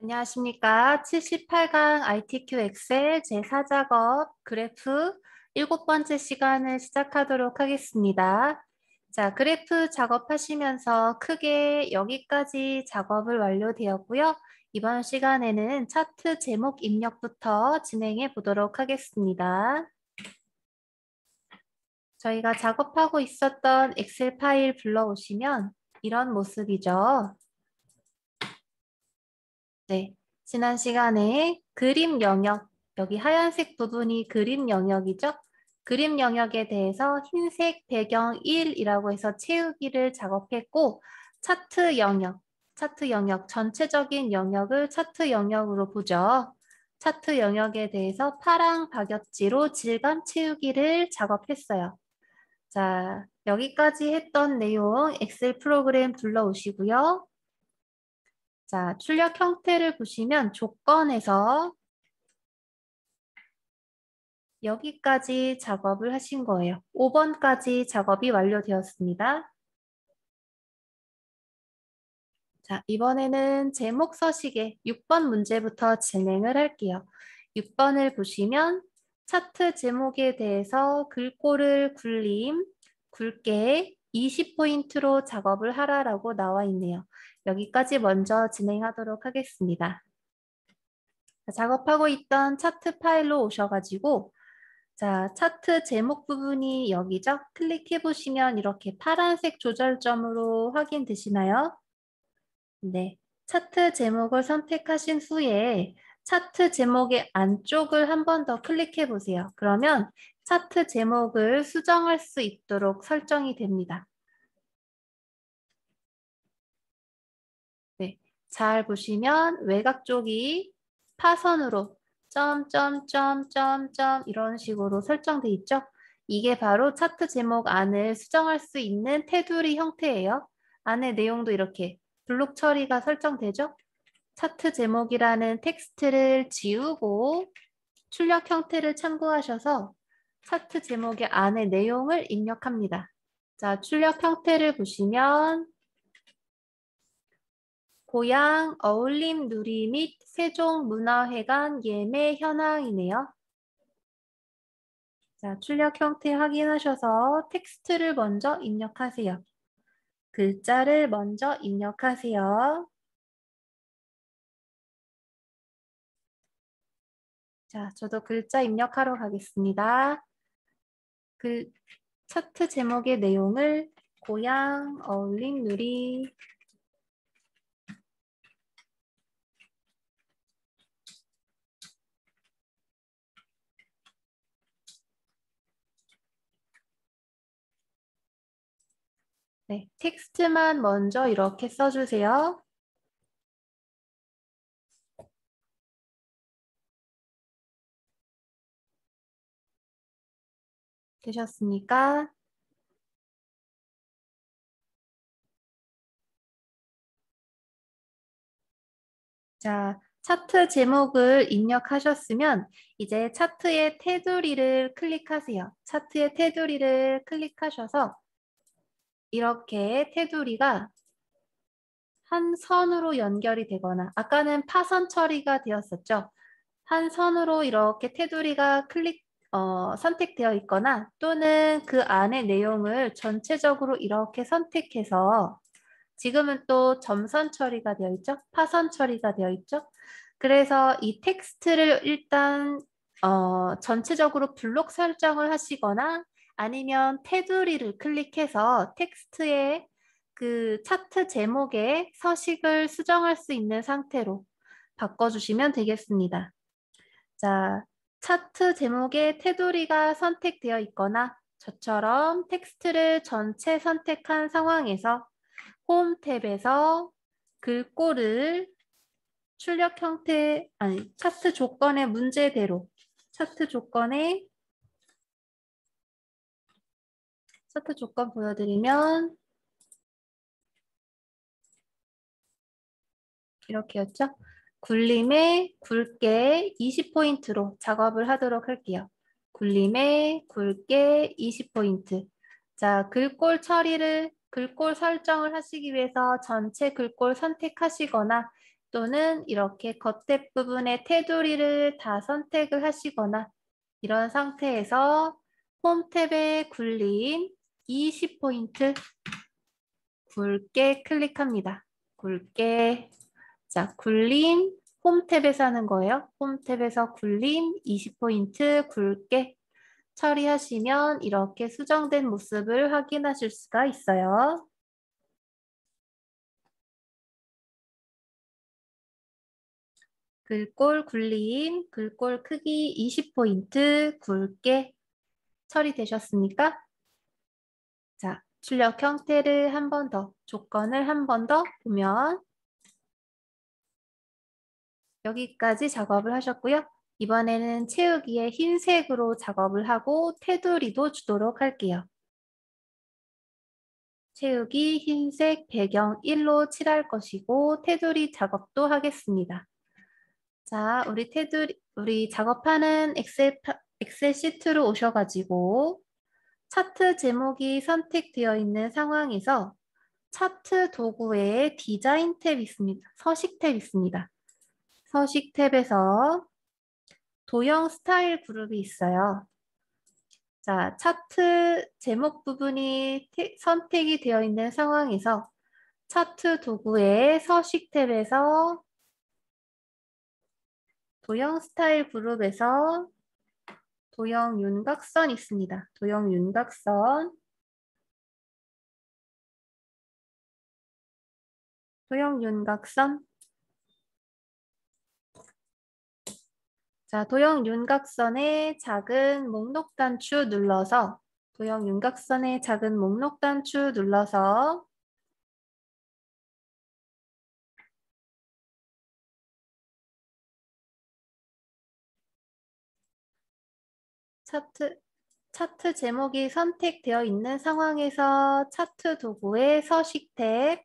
안녕하십니까. 78강 ITQ 엑셀 제4작업 그래프 7번째 시간을 시작하도록 하겠습니다. 자, 그래프 작업하시면서 크게 여기까지 작업을 완료되었고요. 이번 시간에는 차트 제목 입력부터 진행해 보도록 하겠습니다. 저희가 작업하고 있었던 엑셀 파일 불러오시면 이런 모습이죠. 네, 지난 시간에 그림 영역, 여기 하얀색 부분이 그림 영역이죠? 그림 영역에 대해서 흰색 배경 1이라고 해서 채우기를 작업했고, 차트 영역, 전체적인 영역을 차트 영역으로 보죠. 차트 영역에 대해서 파랑 박엽지로 질감 채우기를 작업했어요. 자, 여기까지 했던 내용 엑셀 프로그램 불러오시고요. 자, 출력 형태를 보시면 조건에서 여기까지 작업을 하신 거예요. 5번까지 작업이 완료되었습니다. 자, 이번에는 제목 서식의 6번 문제부터 진행을 할게요. 6번을 보시면 차트 제목에 대해서 글꼴을 굵게 20포인트로 작업을 하라라고 나와 있네요. 여기까지 먼저 진행하도록 하겠습니다. 작업하고 있던 차트 파일로 오셔가지고 자, 차트 제목 부분이 여기죠? 클릭해 보시면 이렇게 파란색 조절점으로 확인되시나요? 네. 차트 제목을 선택하신 후에 차트 제목의 안쪽을 한 번 더 클릭해 보세요. 그러면 차트 제목을 수정할 수 있도록 설정이 됩니다. 네. 잘 보시면 외곽 쪽이 파선으로 점점점점점 이런 식으로 설정돼 있죠? 이게 바로 차트 제목 안을 수정할 수 있는 테두리 형태예요. 안에 내용도 이렇게 블록 처리가 설정되죠? 차트 제목이라는 텍스트를 지우고 출력 형태를 참고하셔서 차트 제목의 안에 내용을 입력합니다. 자, 출력 형태를 보시면 고향 어울림 누리 및 세종문화회관 예매 현황이네요. 자, 출력 형태 확인하셔서 텍스트를 먼저 입력하세요. 글자를 먼저 입력하세요. 자, 저도 글자 입력하러 가겠습니다. 차트 제목의 내용을 고향 어울림 누리 네, 텍스트만 먼저 이렇게 써주세요. 되셨습니까? 자, 차트 제목을 입력하셨으면 이제 차트의 테두리를 클릭하세요. 차트의 테두리를 클릭하셔서 이렇게 테두리가 한 선으로 연결이 되거나 아까는 파선 처리가 되었었죠. 한 선으로 이렇게 테두리가 선택되어 있거나 또는 그 안의 내용을 전체적으로 이렇게 선택해서 지금은 또 점선 처리가 되어 있죠. 파선 처리가 되어 있죠. 그래서 이 텍스트를 일단 전체적으로 블록 설정을 하시거나 아니면 테두리를 클릭해서 텍스트에 그 차트 제목에 서식을 수정할 수 있는 상태로 바꿔주시면 되겠습니다. 자, 차트 제목에 테두리가 선택되어 있거나 저처럼 텍스트를 전체 선택한 상황에서 홈 탭에서 글꼴을 출력 형태, 아니, 차트 조건의 문제대로 차트 조건 보여드리면 이렇게였죠. 굴림에 굵게 20포인트로 작업을 하도록 할게요. 굴림에 굵게 20포인트. 자, 글꼴 설정을 하시기 위해서 전체 글꼴 선택하시거나 또는 이렇게 겉에 부분의 테두리를 다 선택을 하시거나 이런 상태에서 홈 탭에 굴린 20포인트 굵게 클릭합니다. 굵게. 자, 굴림 홈 탭에서 하는 거예요. 홈 탭에서 굴림 20포인트 굵게 처리하시면 이렇게 수정된 모습을 확인하실 수가 있어요. 글꼴 굴림, 글꼴 크기 20포인트 굵게 처리되셨습니까? 자, 출력 형태를 한 번 더, 조건을 한 번 더 보면 여기까지 작업을 하셨고요. 이번에는 채우기에 흰색으로 작업을 하고 테두리도 주도록 할게요. 채우기 흰색 배경 1로 칠할 것이고 테두리 작업도 하겠습니다. 자, 우리 작업하는 엑셀 시트로 오셔가지고 차트 제목이 선택되어 있는 상황에서 차트 도구에 디자인 탭 있습니다. 서식 탭 있습니다. 서식 탭에서 도형 스타일 그룹이 있어요. 자, 차트 제목 부분이 선택이 되어 있는 상황에서 차트 도구의 서식 탭에서 도형 스타일 그룹에서 도형 윤곽선 있습니다. 도형 윤곽선. 도형 윤곽선. 자, 도형 윤곽선의 작은 목록 단추 눌러서 도형 윤곽선의 작은 목록 단추 눌러서 차트 제목이 선택되어 있는 상황에서 차트 도구의 서식 탭,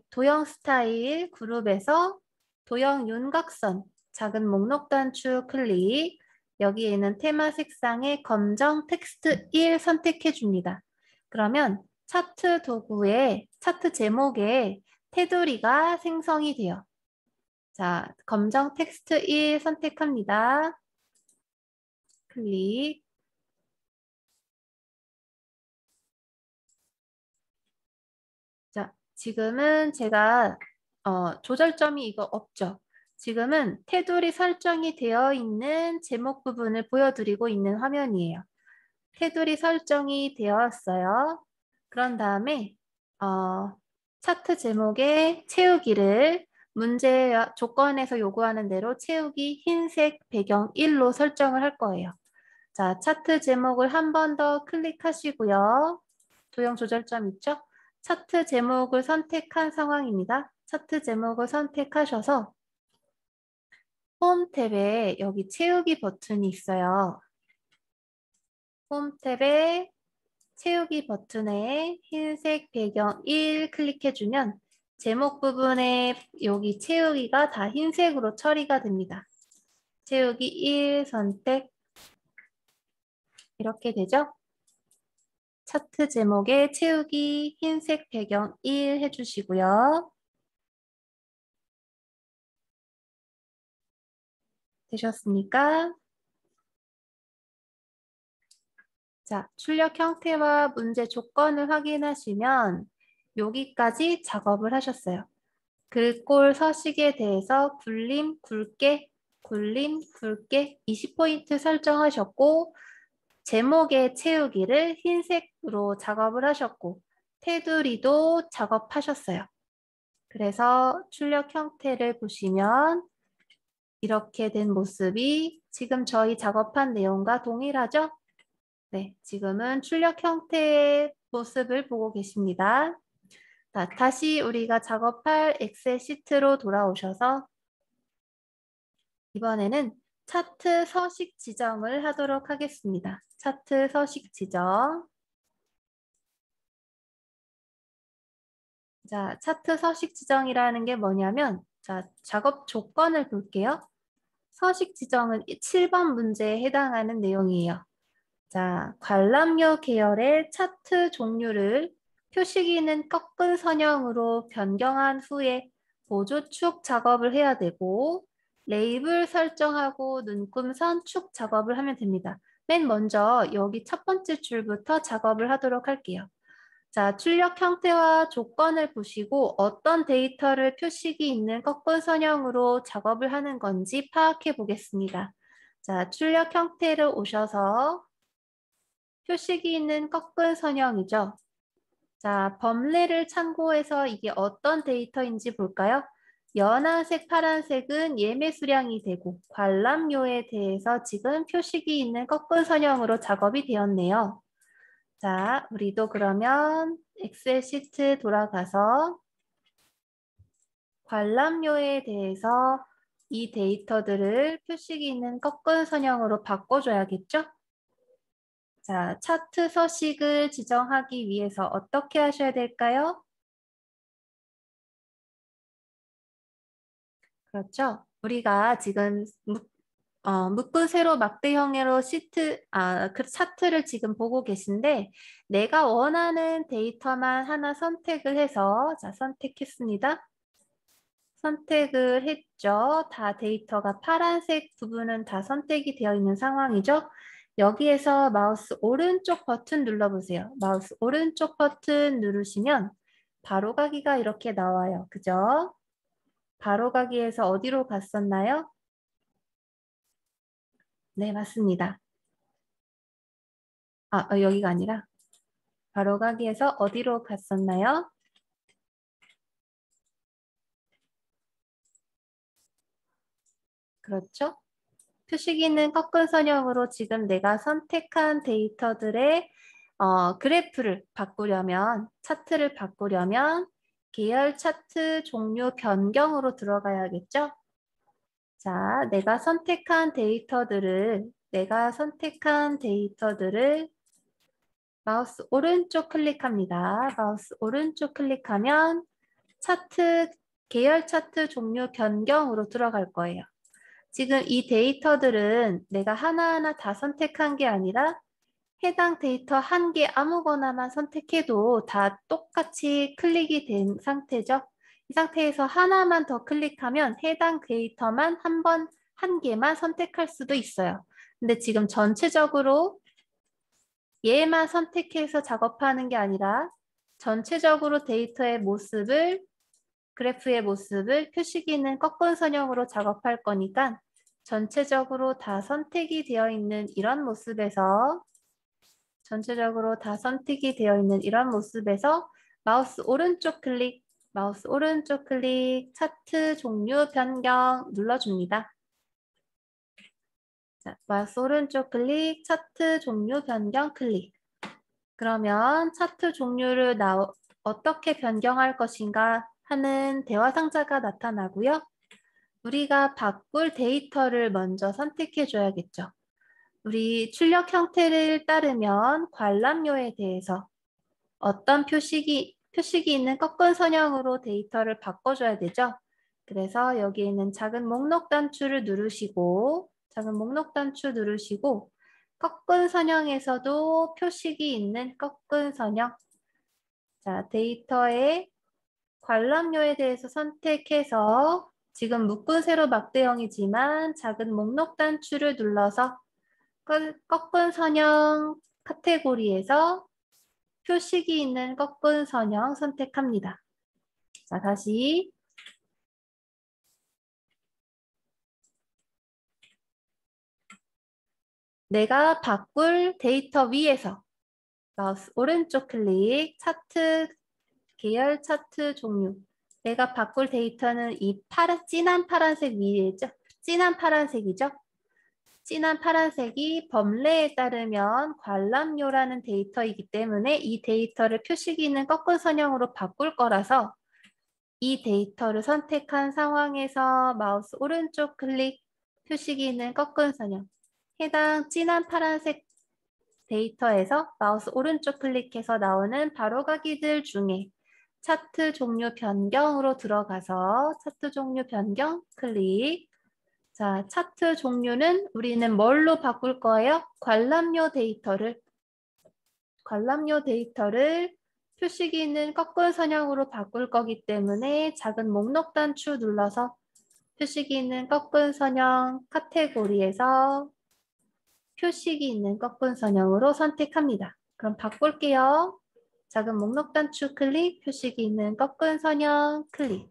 도형 스타일 그룹에서 도형 윤곽선, 작은 목록 단추 클릭, 여기에 있는 테마 색상의 검정 텍스트 1 선택해 줍니다. 그러면 차트 도구의 차트 제목에 테두리가 생성이 돼요. 자, 검정 텍스트 1 선택합니다. 클릭. 자, 지금은 제가 조절점이 이거 없죠. 지금은 테두리 설정이 되어 있는 제목 부분을 보여드리고 있는 화면이에요. 테두리 설정이 되었어요. 그런 다음에 차트 제목에 채우기를 문제 조건에서 요구하는 대로 채우기 흰색 배경 1로 설정을 할 거예요. 자, 차트 제목을 한 번 더 클릭하시고요. 도형 조절점 있죠? 차트 제목을 선택한 상황입니다. 차트 제목을 선택하셔서 홈 탭에 여기 채우기 버튼이 있어요. 홈 탭에 채우기 버튼에 흰색 배경 1 클릭해주면 제목 부분에 여기 채우기가 다 흰색으로 처리가 됩니다. 채우기 1 선택 이렇게 되죠? 차트 제목에 채우기 흰색 배경 1 해주시고요. 되셨습니까? 자, 출력 형태와 문제 조건을 확인하시면 여기까지 작업을 하셨어요. 글꼴 서식에 대해서 굴림, 굵게, 굴림, 굵게 20포인트 설정하셨고 제목의 채우기를 흰색으로 작업을 하셨고 테두리도 작업하셨어요. 그래서 출력 형태를 보시면 이렇게 된 모습이 지금 저희 작업한 내용과 동일하죠? 네, 지금은 출력 형태의 모습을 보고 계십니다. 자, 다시 우리가 작업할 엑셀 시트로 돌아오셔서 이번에는 차트 서식 지정을 하도록 하겠습니다. 차트 서식 지정. 자, 차트 서식 지정이라는 게 뭐냐면 자, 작업 조건을 볼게요. 서식 지정은 7번 문제에 해당하는 내용이에요. 자, 관람료 계열의 차트 종류를 표시기는 꺾은 선형으로 변경한 후에 보조축 작업을 해야 되고 레이블 설정하고 눈금선 축 작업을 하면 됩니다. 맨 먼저 여기 첫 번째 줄부터 작업을 하도록 할게요. 자, 출력 형태와 조건을 보시고 어떤 데이터를 표식이 있는 꺾은 선형으로 작업을 하는 건지 파악해 보겠습니다. 자, 출력 형태를 오셔서 표식이 있는 꺾은 선형이죠. 자, 범례를 참고해서 이게 어떤 데이터인지 볼까요? 연한색, 파란색은 예매 수량이 되고 관람료에 대해서 지금 표식이 있는 꺾은 선형으로 작업이 되었네요. 자, 우리도 그러면 엑셀 시트 돌아가서 관람료에 대해서 이 데이터들을 표식이 있는 꺾은 선형으로 바꿔줘야겠죠? 자, 차트 서식을 지정하기 위해서 어떻게 하셔야 될까요? 그렇죠? 우리가 지금 묶은 세로 막대형으로 그 차트를 지금 보고 계신데 내가 원하는 데이터만 하나 선택을 해서 자, 선택했습니다. 선택을 했죠. 다 데이터가 파란색 부분은 다 선택이 되어 있는 상황이죠. 여기에서 마우스 오른쪽 버튼 눌러보세요. 마우스 오른쪽 버튼 누르시면 바로가기가 이렇게 나와요. 그죠? 바로가기에서 어디로 갔었나요? 네, 맞습니다. 여기가 아니라 바로가기에서 어디로 갔었나요? 그렇죠? 표식이는 꺾은 선형으로 지금 내가 선택한 데이터들의 그래프를 바꾸려면, 차트를 바꾸려면 계열 차트 종류 변경으로 들어가야겠죠? 자, 내가 선택한 데이터들을 마우스 오른쪽 클릭합니다. 마우스 오른쪽 클릭하면 계열 차트 종류 변경으로 들어갈 거예요. 지금 이 데이터들은 내가 하나하나 다 선택한 게 아니라 해당 데이터 한 개 아무거나만 선택해도 다 똑같이 클릭이 된 상태죠. 이 상태에서 하나만 더 클릭하면 해당 데이터만 한 개만 선택할 수도 있어요. 근데 지금 전체적으로 얘만 선택해서 작업하는 게 아니라 전체적으로 그래프의 모습을 표식이는 꺾은 선형으로 작업할 거니까 전체적으로 다 선택이 되어 있는 이런 모습에서 마우스 오른쪽 클릭, 차트 종류 변경 눌러줍니다. 자, 마우스 오른쪽 클릭, 차트 종류 변경 클릭. 그러면 차트 종류를 어떻게 변경할 것인가 하는 대화 상자가 나타나고요. 우리가 바꿀 데이터를 먼저 선택해 줘야겠죠. 우리 출력 형태를 따르면 관람료에 대해서 어떤 표식이 있는 꺾은 선형으로 데이터를 바꿔줘야 되죠. 그래서 여기 있는 작은 목록 단추를 누르시고 꺾은 선형에서도 표식이 있는 꺾은 선형. 자, 데이터의 관람료에 대해서 선택해서 지금 묶은 세로 막대형이지만 작은 목록 단추를 눌러서 꺾은 선형 카테고리에서 표식이 있는 꺾은 선형 선택합니다. 자, 다시 내가 바꿀 데이터 위에서 마우스 오른쪽 클릭, 계열 차트 종류. 내가 바꿀 데이터는 이 진한 파란색 위에죠. 진한 파란색이죠. 진한 파란색이 범례에 따르면 관람료라는 데이터이기 때문에 이 데이터를 표식이 있는 꺾은 선형으로 바꿀 거라서 이 데이터를 선택한 상황에서 마우스 오른쪽 클릭, 표식이 있는 꺾은 선형. 해당 진한 파란색 데이터에서 마우스 오른쪽 클릭해서 나오는 바로가기들 중에 차트 종류 변경으로 들어가서 차트 종류 변경 클릭. 자, 차트 종류는 우리는 뭘로 바꿀 거예요? 관람료 데이터를 표식이 있는 꺾은 선형으로 바꿀 거기 때문에 작은 목록 단추 눌러서 표식이 있는 꺾은 선형 카테고리에서 표식이 있는 꺾은 선형으로 선택합니다. 그럼 바꿀게요. 작은 목록 단추 클릭, 표식이 있는 꺾은 선형 클릭.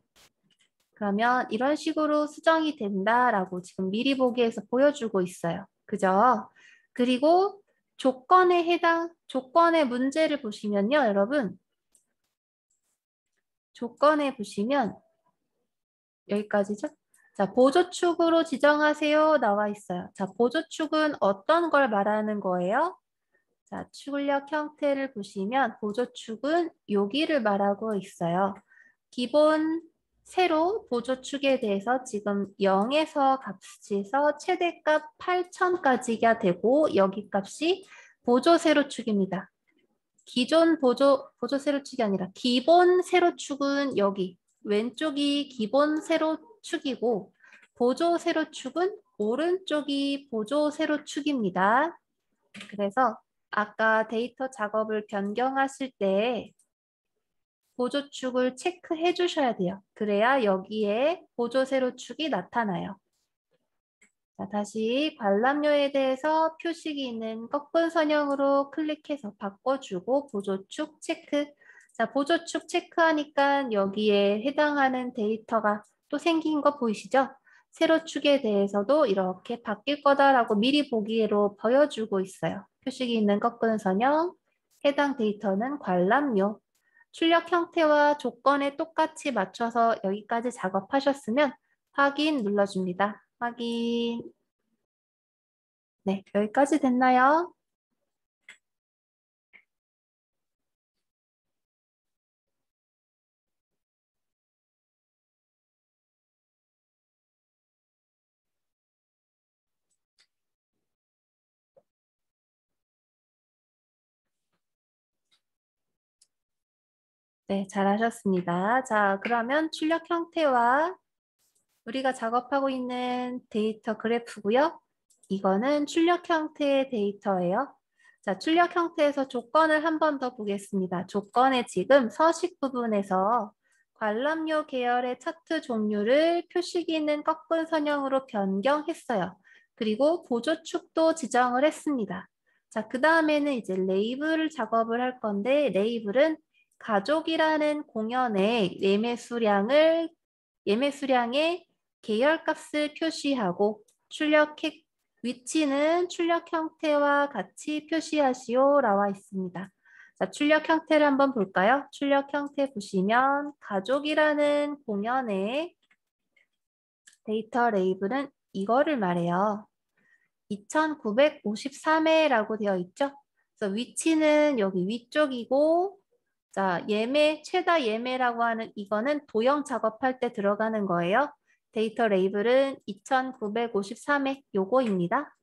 그러면 이런 식으로 수정이 된다라고 지금 미리 보기에서 보여주고 있어요. 그죠? 그리고 조건의 문제를 보시면요, 여러분. 조건에 보시면 여기까지죠? 자, 보조축으로 지정하세요 나와 있어요. 자, 보조축은 어떤 걸 말하는 거예요? 자, 출력 형태를 보시면 보조축은 여기를 말하고 있어요. 기본 세로 보조축에 대해서 지금 0에서 값에서 최대값 8000까지가 되고 여기 값이 보조 세로축입니다. 기존 보조 세로축이 아니라 기본 세로축은 여기 왼쪽이 기본 세로축이고 보조 세로축은 오른쪽이 보조 세로축입니다. 그래서 아까 데이터 작업을 변경하실 때 보조축을 체크해 주셔야 돼요. 그래야 여기에 보조 세로축이 나타나요. 자, 다시 관람료에 대해서 표식이 있는 꺾은 선형으로 클릭해서 바꿔주고 보조축 체크. 자, 보조축 체크하니까 여기에 해당하는 데이터가 또 생긴 거 보이시죠? 세로축에 대해서도 이렇게 바뀔 거다라고 미리 보기로 보여주고 있어요. 표식이 있는 꺾은 선형, 해당 데이터는 관람료. 출력 형태와 조건에 똑같이 맞춰서 여기까지 작업하셨으면 확인 눌러줍니다. 확인. 네, 여기까지 됐나요? 네, 잘하셨습니다. 자, 그러면 출력 형태와 우리가 작업하고 있는 데이터 그래프고요. 이거는 출력 형태의 데이터예요. 자, 출력 형태에서 조건을 한 번 더 보겠습니다. 조건에 지금 서식 부분에서 관람료 계열의 차트 종류를 표식이 있는 꺾은 선형으로 변경했어요. 그리고 보조축도 지정을 했습니다. 자, 그 다음에는 이제 레이블 작업을 할 건데 레이블은 가족이라는 공연의 예매 수량의 계열값을 표시하고 위치는 출력 형태와 같이 표시하시오 나와 있습니다. 자, 출력 형태를 한번 볼까요? 출력 형태 보시면 가족이라는 공연의 데이터 레이블은 이거를 말해요. 2953회라고 되어 있죠? 그래서 위치는 여기 위쪽이고 자, 최다 예매라고 하는 이거는 도형 작업할 때 들어가는 거예요. 데이터 레이블은 2953회 요거입니다.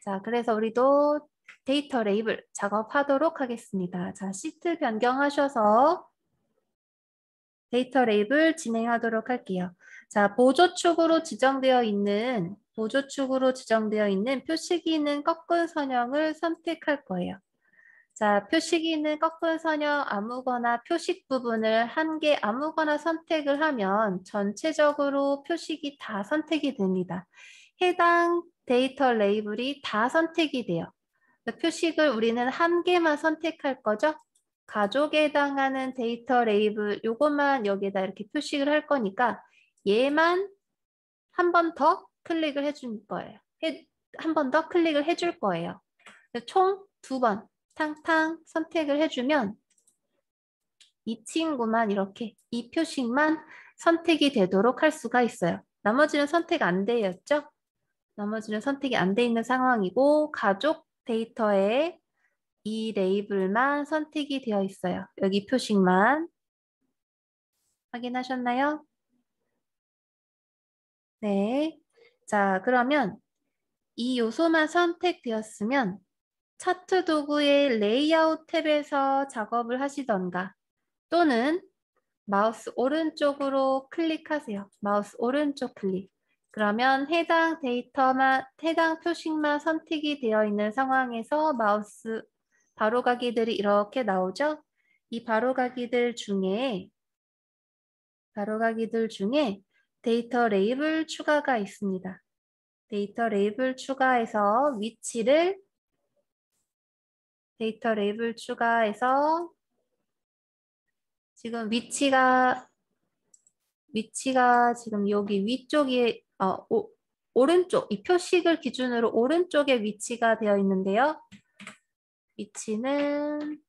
자, 그래서 우리도 데이터 레이블 작업하도록 하겠습니다. 자, 시트 변경하셔서 데이터 레이블 진행하도록 할게요. 자, 보조축으로 지정되어 있는 표식이 있는 꺾은 선형을 선택할 거예요. 자, 표식이 있는 꺾은 선형 아무거나 표식 부분을 한 개 아무거나 선택을 하면 전체적으로 표식이 다 선택이 됩니다. 해당 데이터 레이블이 다 선택이 돼요. 표식을 우리는 한 개만 선택할 거죠. 가족에 해당하는 데이터 레이블 요것만 여기에다 이렇게 표식을 할 거니까 얘만 한 번 더 클릭을 해줄 거예요. 한 번 더 클릭을 해줄 거예요. 총 2번 탕탕 선택을 해주면 이 친구만 이렇게 이 표식만 선택이 되도록 할 수가 있어요. 나머지는 선택 안 되었죠? 나머지는 선택이 안 돼 있는 상황이고 가족 데이터에 이 레이블만 선택이 되어 있어요. 여기 표식만 확인하셨나요? 네. 자, 그러면 이 요소만 선택되었으면 차트 도구의 레이아웃 탭에서 작업을 하시던가 또는 마우스 오른쪽으로 클릭하세요. 마우스 오른쪽 클릭. 그러면 해당 표식만 선택이 되어 있는 상황에서 마우스 바로가기들이 이렇게 나오죠? 이 바로가기들 중에 데이터 레이블 추가가 있습니다. 데이터 레이블 추가해서 데이터 레이블 추가해서 지금 위치가 지금 여기 위쪽에 오른쪽 이 표식을 기준으로 오른쪽에 위치가 되어 있는데요. 위치는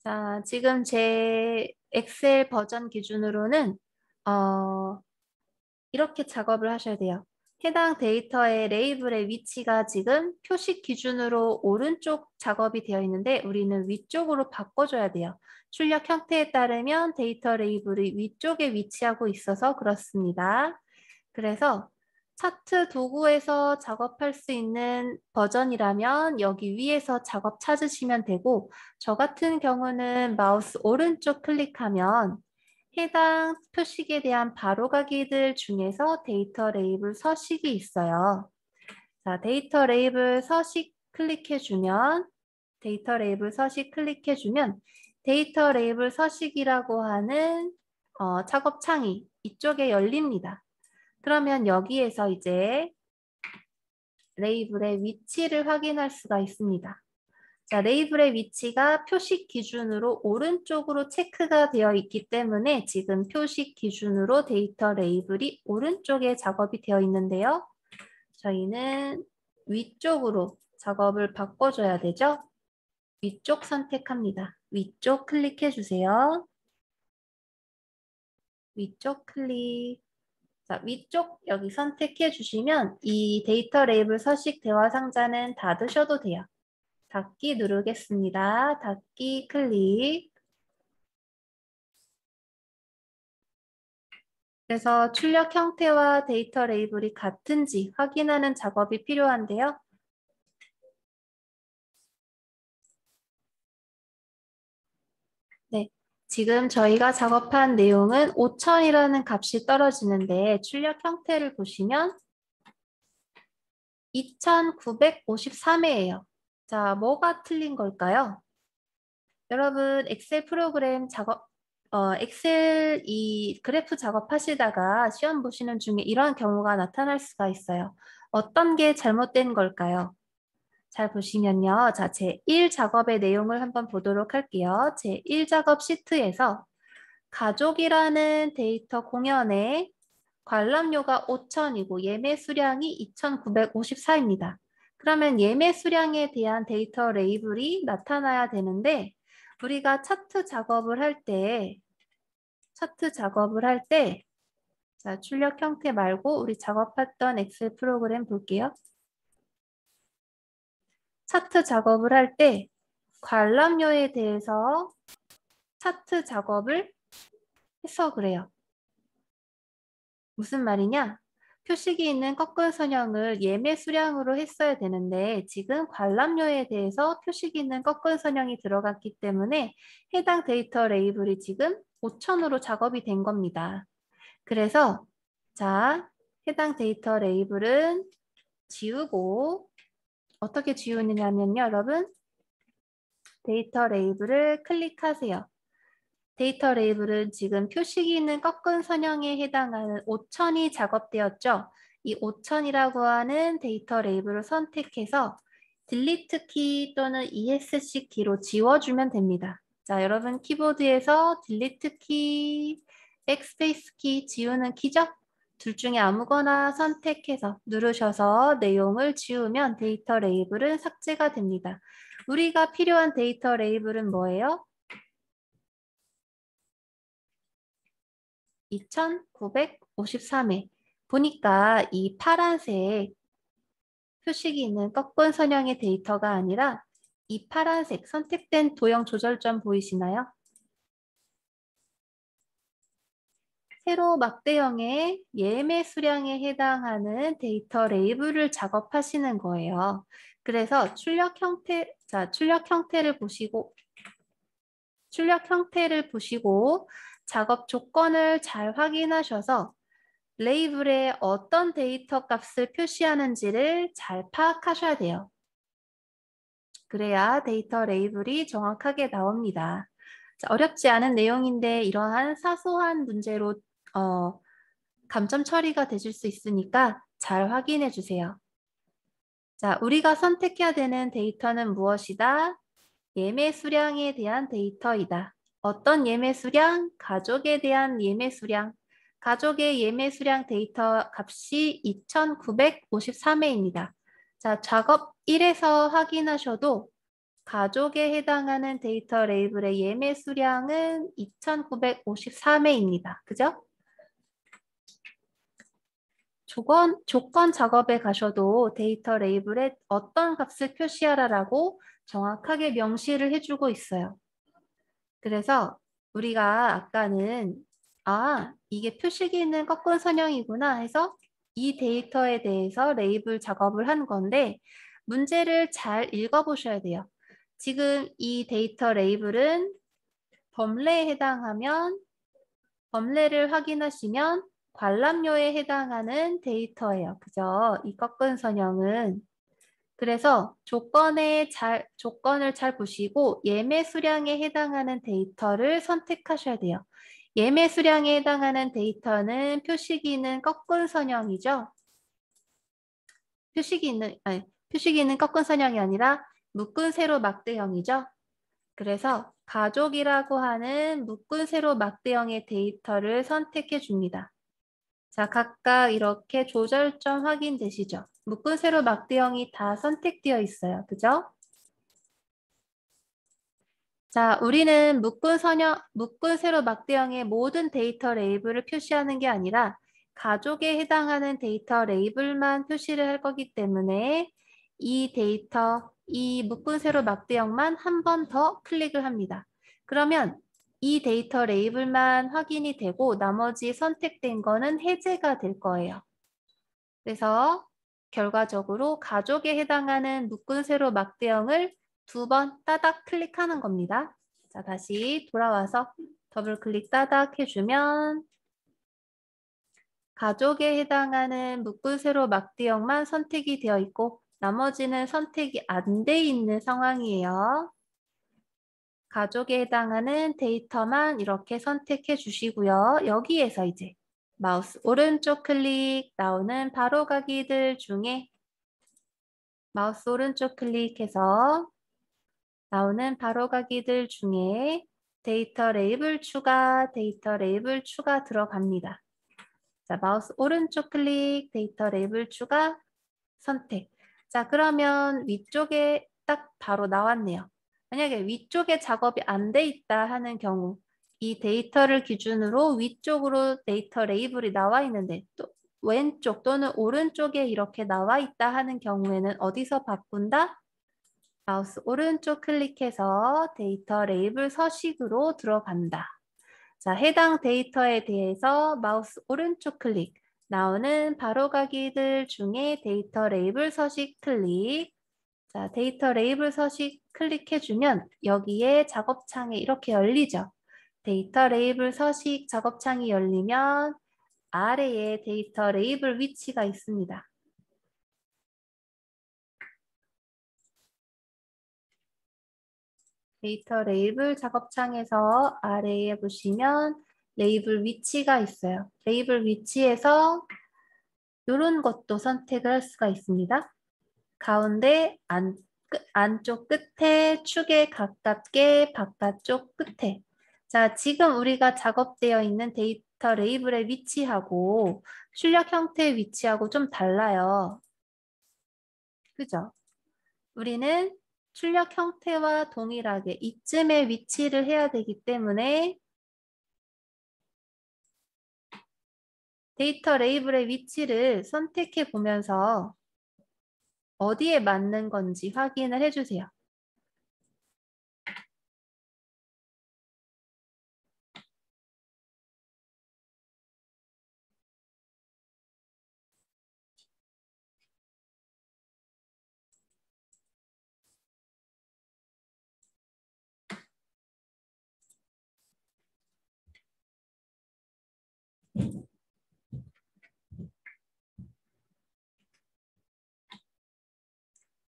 자, 지금 제 엑셀 버전 기준으로는 이렇게 작업을 하셔야 돼요. 해당 데이터의 레이블의 위치가 지금 표식 기준으로 오른쪽 작업이 되어 있는데 우리는 위쪽으로 바꿔줘야 돼요. 출력 형태에 따르면 데이터 레이블이 위쪽에 위치하고 있어서 그렇습니다. 그래서 차트 도구에서 작업할 수 있는 버전이라면 여기 위에서 작업 찾으시면 되고 저 같은 경우는 마우스 오른쪽 클릭하면 해당 표식에 대한 바로가기들 중에서 데이터 레이블 서식이 있어요. 자, 데이터 레이블 서식 클릭해주면 데이터 레이블 서식이라고 하는 작업창이 이쪽에 열립니다. 그러면 여기에서 이제 레이블의 위치를 확인할 수가 있습니다. 자, 레이블의 위치가 표식 기준으로 오른쪽으로 체크가 되어 있기 때문에 지금 표식 기준으로 데이터 레이블이 오른쪽에 작업이 되어 있는데요. 저희는 위쪽으로 작업을 바꿔줘야 되죠. 위쪽 선택합니다. 위쪽 클릭해 주세요. 위쪽 클릭. 자, 위쪽 여기 선택해 주시면 이 데이터 레이블 서식 대화 상자는 닫으셔도 돼요. 닫기 누르겠습니다. 닫기 클릭. 그래서 출력 형태와 데이터 레이블이 같은지 확인하는 작업이 필요한데요. 네, 지금 저희가 작업한 내용은 5000이라는 값이 떨어지는데 출력 형태를 보시면 2953회예요. 자, 뭐가 틀린 걸까요? 여러분 엑셀 프로그램 엑셀 이 그래프 작업하시다가 시험 보시는 중에 이런 경우가 나타날 수가 있어요. 어떤 게 잘못된 걸까요? 잘 보시면요. 자, 제1 작업의 내용을 한번 보도록 할게요. 제1 작업 시트에서 가족이라는 데이터 공연에 관람료가 5,000이고 예매 수량이 2,954입니다. 그러면 예매 수량에 대한 데이터 레이블이 나타나야 되는데 우리가 차트 작업을 할 때 자, 출력 형태 말고 우리 작업했던 엑셀 프로그램 볼게요. 차트 작업을 할 때 관람료에 대해서 차트 작업을 해서 그래요. 무슨 말이냐? 표식이 있는 꺾은 선형을 예매 수량으로 했어야 되는데 지금 관람료에 대해서 표식이 있는 꺾은 선형이 들어갔기 때문에 해당 데이터 레이블이 지금 5,000으로 작업이 된 겁니다. 그래서 자, 해당 데이터 레이블은 지우고 어떻게 지우느냐면요, 여러분. 데이터 레이블을 클릭하세요. 데이터 레이블은 지금 표식이 있는 꺾은 선형에 해당하는 5,000이 작업되었죠. 이 5,000이라고 하는 데이터 레이블을 선택해서 딜리트 키 또는 ESC 키로 지워주면 됩니다. 자, 여러분 키보드에서 딜리트 키, 백스페이스 키 지우는 키죠? 둘 중에 아무거나 선택해서 누르셔서 내용을 지우면 데이터 레이블은 삭제가 됩니다. 우리가 필요한 데이터 레이블은 뭐예요? 2,953회. 보니까 이 파란색 표식이 있는 꺾은 선형의 데이터가 아니라 이 파란색 선택된 도형 조절점 보이시나요? 세로 막대형의 예매 수량에 해당하는 데이터 레이블을 작업하시는 거예요. 그래서 출력 형태를 보시고 출력 형태를 보시고 작업 조건을 잘 확인하셔서 레이블에 어떤 데이터 값을 표시하는지를 잘 파악하셔야 돼요. 그래야 데이터 레이블이 정확하게 나옵니다. 자, 어렵지 않은 내용인데 이러한 사소한 문제로 감점 처리가 되실 수 있으니까 잘 확인해 주세요. 자, 우리가 선택해야 되는 데이터는 무엇이다? 예매 수량에 대한 데이터이다. 어떤 예매 수량? 가족에 대한 예매 수량. 가족의 예매 수량 데이터 값이 2953회입니다. 자, 작업 1에서 확인하셔도 가족에 해당하는 데이터 레이블의 예매 수량은 2953회입니다. 그죠? 조건 작업에 가셔도 데이터 레이블에 어떤 값을 표시하라라고 정확하게 명시를 해주고 있어요. 그래서 우리가 아까는 이게 표식이 있는 꺾은 선형이구나 해서 이 데이터에 대해서 레이블 작업을 한 건데 문제를 잘 읽어보셔야 돼요. 지금 이 데이터 레이블은 범례에 해당하면 범례를 확인하시면 관람료에 해당하는 데이터예요. 그죠? 이 꺾은 선형은. 그래서 조건을 잘 보시고 예매 수량에 해당하는 데이터를 선택하셔야 돼요. 예매 수량에 해당하는 데이터는 표식이 있는 꺾은 선형이죠. 표식이 있는 꺾은 선형이 아니라 묶은 세로 막대형이죠. 그래서 가족이라고 하는 묶은 세로 막대형의 데이터를 선택해 줍니다. 자, 각각 이렇게 조절점 확인되시죠? 묶은 세로 막대형이 다 선택되어 있어요. 그죠? 자, 우리는 묶은 세로 막대형의 모든 데이터 레이블을 표시하는 게 아니라 가족에 해당하는 데이터 레이블만 표시를 할 거기 때문에 이 묶은 세로 막대형만 한 번 더 클릭을 합니다. 그러면 이 데이터 레이블만 확인이 되고 나머지 선택된 거는 해제가 될 거예요. 그래서 결과적으로 가족에 해당하는 묶은 세로 막대형을 2번 따닥 클릭하는 겁니다. 자, 다시 돌아와서 더블 클릭 따닥 해주면 가족에 해당하는 묶은 세로 막대형만 선택이 되어 있고 나머지는 선택이 안 돼 있는 상황이에요. 가족에 해당하는 데이터만 이렇게 선택해 주시고요. 여기에서 이제 마우스 오른쪽 클릭 나오는 바로가기들 중에 마우스 오른쪽 클릭해서 나오는 바로가기들 중에 데이터 레이블 추가 들어갑니다. 자, 마우스 오른쪽 클릭, 데이터 레이블 추가 선택. 자, 그러면 위쪽에 딱 바로 나왔네요. 만약에 위쪽에 작업이 안 돼 있다 하는 경우 이 데이터를 기준으로 위쪽으로 데이터 레이블이 나와 있는데 또 왼쪽 또는 오른쪽에 이렇게 나와 있다 하는 경우에는 어디서 바꾼다? 마우스 오른쪽 클릭해서 데이터 레이블 서식으로 들어간다. 자, 해당 데이터에 대해서 마우스 오른쪽 클릭, 나오는 바로가기들 중에 데이터 레이블 서식 클릭. 자, 데이터 레이블 서식 클릭해주면 여기에 작업창이 이렇게 열리죠. 데이터 레이블 서식 작업창이 열리면 아래에 데이터 레이블 위치가 있습니다. 데이터 레이블 작업창에서 아래에 보시면 레이블 위치가 있어요. 레이블 위치에서 이런 것도 선택을 할 수가 있습니다. 가운데 안쪽 끝에 축에 가깝게 바깥쪽 끝에. 자, 지금 우리가 작업되어 있는 데이터 레이블의 위치하고 출력 형태의 위치하고 좀 달라요. 그죠? 우리는 출력 형태와 동일하게 이쯤에 위치를 해야 되기 때문에 데이터 레이블의 위치를 선택해 보면서 어디에 맞는 건지 확인을 해주세요.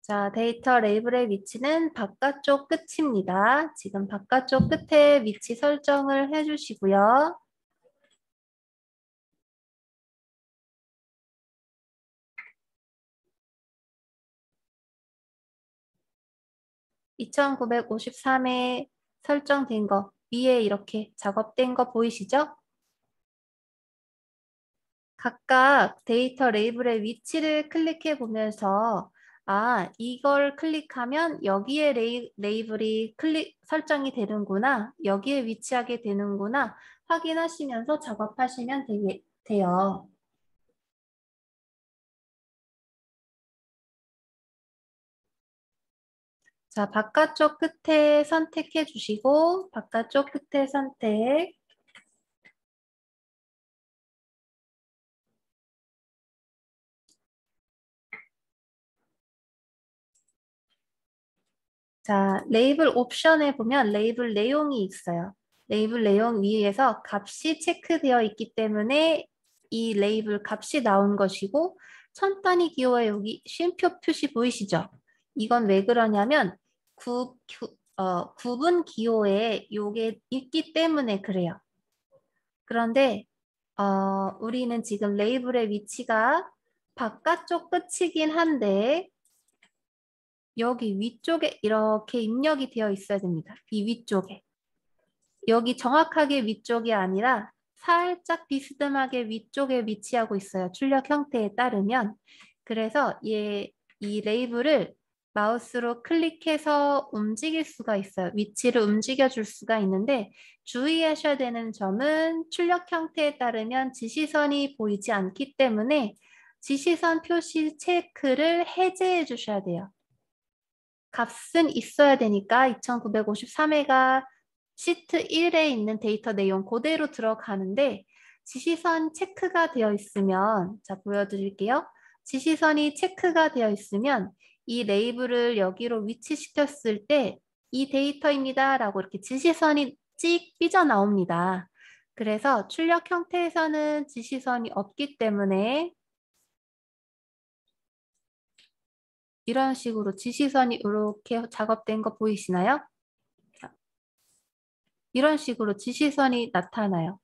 자, 데이터 레이블의 위치는 바깥쪽 끝입니다. 지금 바깥쪽 끝에 위치 설정을 해주시고요. 2953에 설정된 거 위에 이렇게 작업된 거 보이시죠? 각각 데이터 레이블의 위치를 클릭해 보면서 이걸 클릭하면 여기에 레이블이 설정이 되는구나. 여기에 위치하게 되는구나. 확인하시면서 작업하시면 돼요. 자, 바깥쪽 끝에 선택해 주시고 바깥쪽 끝에 선택. 자, 레이블 옵션에 보면 레이블 내용이 있어요. 레이블 내용 위에서 값이 체크되어 있기 때문에 이 레이블 값이 나온 것이고 천 단위 기호에 여기 쉼표 표시 보이시죠? 이건 왜 그러냐면 구분 기호에 요게 있기 때문에 그래요. 그런데 우리는 지금 레이블의 위치가 바깥쪽 끝이긴 한데 여기 위쪽에 이렇게 입력이 되어 있어야 됩니다. 이 위쪽에. 여기 정확하게 위쪽이 아니라 살짝 비스듬하게 위쪽에 위치하고 있어요. 출력 형태에 따르면. 그래서 이 레이블을 마우스로 클릭해서 움직일 수가 있어요. 위치를 움직여 줄 수가 있는데 주의하셔야 되는 점은 출력 형태에 따르면 지시선이 보이지 않기 때문에 지시선 표시 체크를 해제해 주셔야 돼요. 값은 있어야 되니까 2953회가 시트 1에 있는 데이터 내용 그대로 들어가는데 지시선 체크가 되어 있으면 자 보여드릴게요. 지시선이 체크가 되어 있으면 이 레이블을 여기로 위치시켰을 때 이 데이터입니다 라고 이렇게 지시선이 찍 삐져나옵니다. 그래서 출력 형태에서는 지시선이 없기 때문에 이런 식으로 지시선이 이렇게 작업된 거 보이시나요? 이런 식으로 지시선이 나타나요.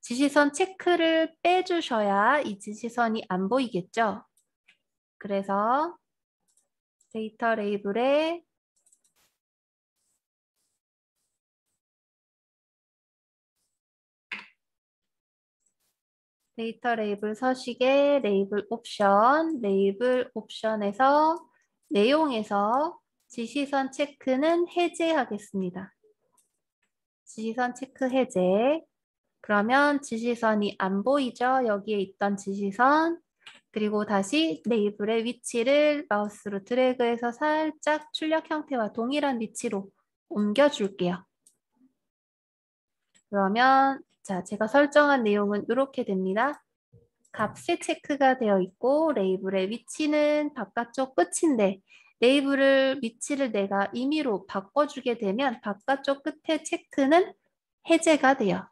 지시선 체크를 빼주셔야 이 지시선이 안 보이겠죠? 그래서 데이터 레이블에 데이터 레이블 서식에 레이블 옵션에서 내용에서 지시선 체크는 해제하겠습니다. 지시선 체크 해제. 그러면 지시선이 안 보이죠? 여기에 있던 지시선. 그리고 다시 레이블의 위치를 마우스로 드래그해서 살짝 출력 형태와 동일한 위치로 옮겨줄게요. 그러면 자, 제가 설정한 내용은 이렇게 됩니다. 값이 체크가 되어 있고 레이블의 위치는 바깥쪽 끝인데 레이블을 위치를 내가 임의로 바꿔주게 되면 바깥쪽 끝에 체크는 해제가 돼요.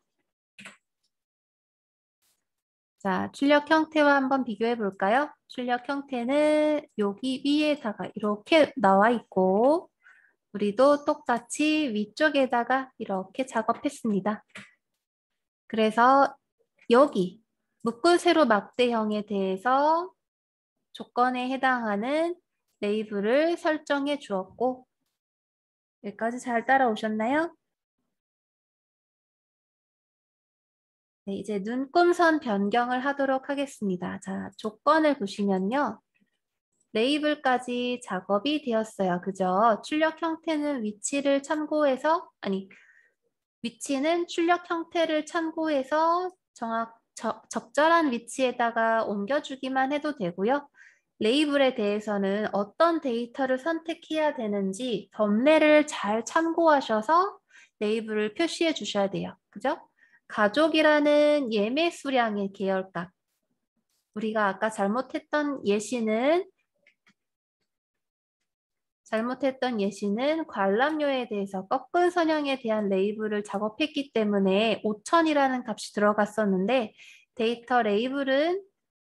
자, 출력 형태와 한번 비교해 볼까요? 출력 형태는 여기 위에다가 이렇게 나와 있고 우리도 똑같이 위쪽에다가 이렇게 작업했습니다. 그래서 여기 묶을 세로 막대형에 대해서 조건에 해당하는 레이블을 설정해 주었고 여기까지 잘 따라오셨나요? 네, 이제 눈금선 변경을 하도록 하겠습니다. 자, 조건을 보시면요. 레이블까지 작업이 되었어요. 그죠? 출력 형태는 위치를 참고해서, 위치는 출력 형태를 참고해서 적절한 위치에다가 옮겨주기만 해도 되고요. 레이블에 대해서는 어떤 데이터를 선택해야 되는지 덤레를 잘 참고하셔서 레이블을 표시해 주셔야 돼요. 그죠? 가족이라는 예매 수량의 계열값. 우리가 아까 잘못했던 예시는 잘못했던 예시는 관람료에 대해서 꺾은 선형에 대한 레이블을 작업했기 때문에 5,000이라는 값이 들어갔었는데 데이터 레이블은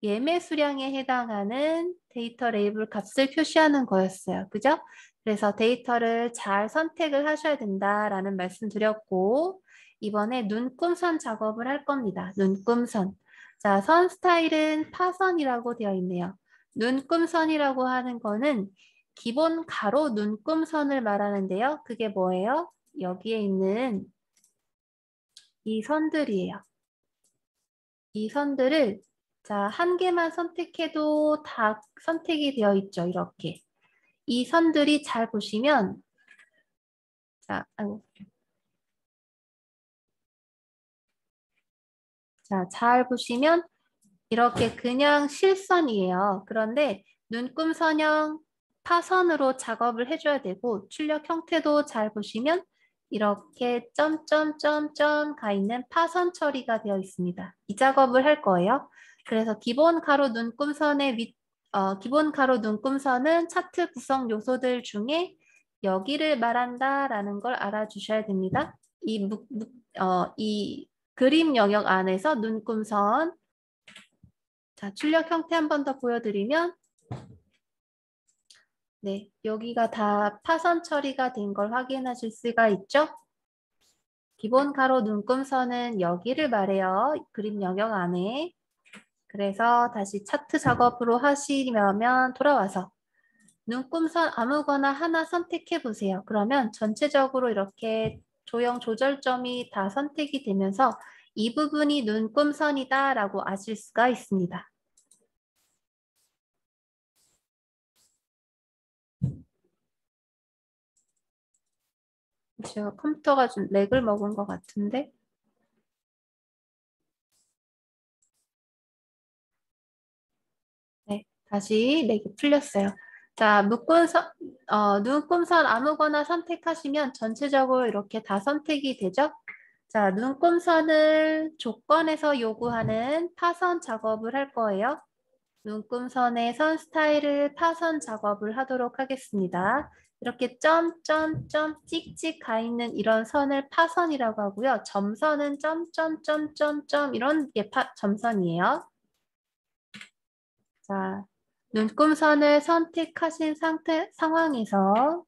예매 수량에 해당하는 데이터 레이블 값을 표시하는 거였어요. 그죠? 그래서 데이터를 잘 선택을 하셔야 된다라는 말씀 드렸고 이번에 눈금선 작업을 할 겁니다. 눈금선. 자, 선 스타일은 파선이라고 되어 있네요. 눈금선이라고 하는 거는 기본 가로 눈금선을 말하는데요. 그게 뭐예요? 여기에 있는 이 선들이에요. 이 선들을 자, 한 개만 선택해도 다 선택이 되어 있죠. 이렇게. 이 선들이 잘 보시면 자, 아이고. 자, 잘 보시면 이렇게 그냥 실선이에요. 그런데 눈금선형 파선으로 작업을 해줘야 되고 출력 형태도 잘 보시면 이렇게 점점점점 가 있는 파선 처리가 되어 있습니다. 이 작업을 할 거예요. 그래서 기본 가로 눈금선의 기본 가로 눈금선은 차트 구성 요소들 중에 여기를 말한다라는 걸 알아주셔야 됩니다. 이 그림 영역 안에서 눈금선 자, 출력 형태 한 번 더 보여드리면 네, 여기가 다 파선 처리가 된 걸 확인하실 수가 있죠? 기본 가로 눈금선은 여기를 말해요. 그림 영역 안에. 그래서 다시 차트 작업으로 하시려면 돌아와서 눈금선 아무거나 하나 선택해 보세요. 그러면 전체적으로 이렇게 조형 조절점이 다 선택이 되면서 이 부분이 눈금선이다 라고 아실 수가 있습니다. 제가 컴퓨터가 좀 렉을 먹은 것 같은데 네, 다시 렉이 풀렸어요. 자, 눈금선 아무거나 선택하시면 전체적으로 이렇게 다 선택이 되죠? 자, 눈금선을 조건에서 요구하는 파선 작업을 할 거예요. 눈금선의 선 스타일을 파선 작업을 하도록 하겠습니다. 이렇게 점점점 찍찍 가 있는 이런 선을 파선이라고 하고요. 점선은 점점점점점 이런 게 점선이에요. 자, 눈금선을 선택하신 상황에서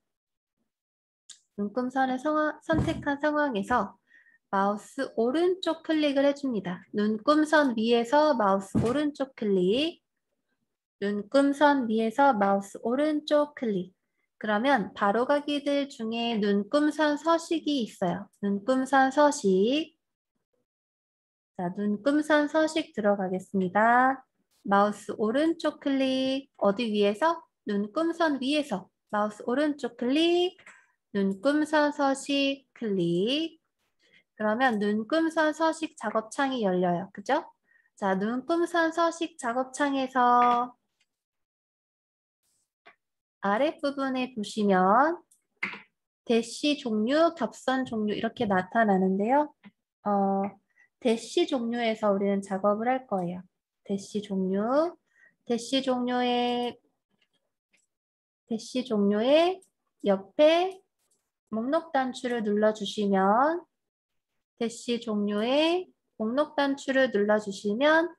눈금선을 선택한 상황에서 마우스 오른쪽 클릭을 해줍니다. 눈금선 위에서 마우스 오른쪽 클릭 눈금선 위에서 마우스 오른쪽 클릭 그러면 바로가기들 중에 눈금선 서식이 있어요. 눈금선 서식 자, 눈금선 서식 들어가겠습니다. 마우스 오른쪽 클릭 어디 위에서? 눈금선 위에서 마우스 오른쪽 클릭 눈금선 서식 클릭 그러면 눈금선 서식 작업창이 열려요. 그죠? 자, 눈금선 서식 작업창에서 아랫부분에 보시면 대시 종류, 겹선 종류 이렇게 나타나는데요. 어, 대시 종류에서 우리는 작업을 할 거예요. 대시 종류, 대시 종류의 대시 종류의 옆에 목록 단추를 눌러주시면 대시 종류의 목록 단추를 눌러주시면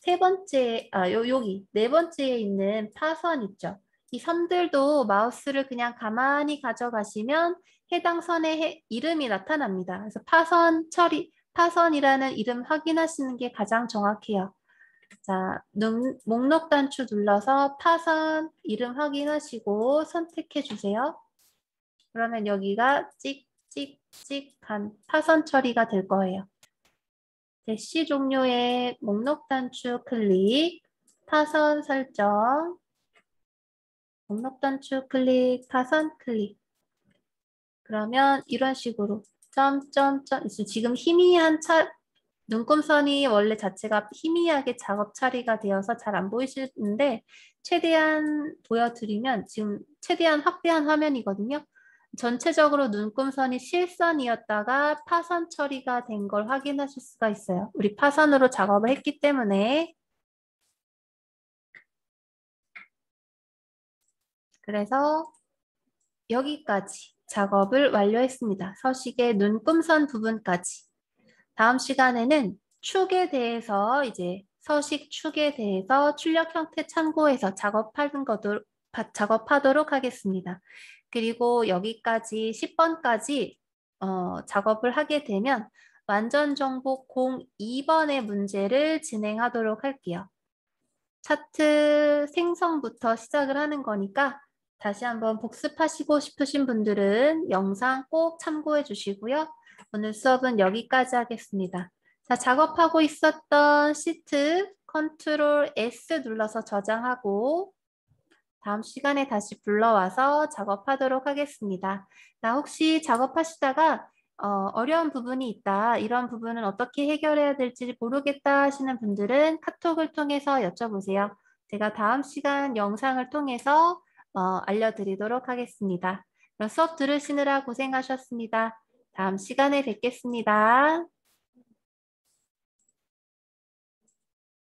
세 번째, 여기 네 번째에 있는 파선 있죠. 이 선들도 마우스를 그냥 가만히 가져가시면 해당 선의 이름이 나타납니다. 그래서 파선 처리, 파선이라는 이름 확인하시는 게 가장 정확해요. 자, 목록 단추 눌러서 파선 이름 확인하시고 선택해 주세요. 그러면 여기가 찍찍찍한 파선 처리가 될 거예요. 대시 종류의 목록 단추 클릭, 파선 설정, 목록 단추 클릭, 파선 클릭. 그러면 이런 식으로 점점점 지금 희미한 눈금선이 원래 자체가 희미하게 작업 처리가 되어서 잘 안 보이시는데 최대한 보여드리면 지금 최대한 확대한 화면이거든요. 전체적으로 눈금선이 실선이었다가 파선 처리가 된 걸 확인하실 수가 있어요. 우리 파선으로 작업을 했기 때문에 그래서 여기까지 작업을 완료했습니다. 서식의 눈금선 부분까지. 다음 시간에는 축에 대해서 이제 서식 축에 대해서 출력 형태 참고해서 작업하도록 하겠습니다. 그리고 여기까지 10번까지 작업을 하게 되면 완전 정복 02번의 문제를 진행하도록 할게요. 차트 생성부터 시작을 하는 거니까 다시 한번 복습하시고 싶으신 분들은 영상 꼭 참고해 주시고요. 오늘 수업은 여기까지 하겠습니다. 자, 작업하고 있었던 시트 컨트롤 S 눌러서 저장하고 다음 시간에 다시 불러와서 작업하도록 하겠습니다. 나 혹시 작업하시다가 어려운 부분이 있다. 이런 부분은 어떻게 해결해야 될지 모르겠다 하시는 분들은 카톡을 통해서 여쭤보세요. 제가 다음 시간 영상을 통해서 알려드리도록 하겠습니다. 그럼 수업 들으시느라 고생하셨습니다. 다음 시간에 뵙겠습니다.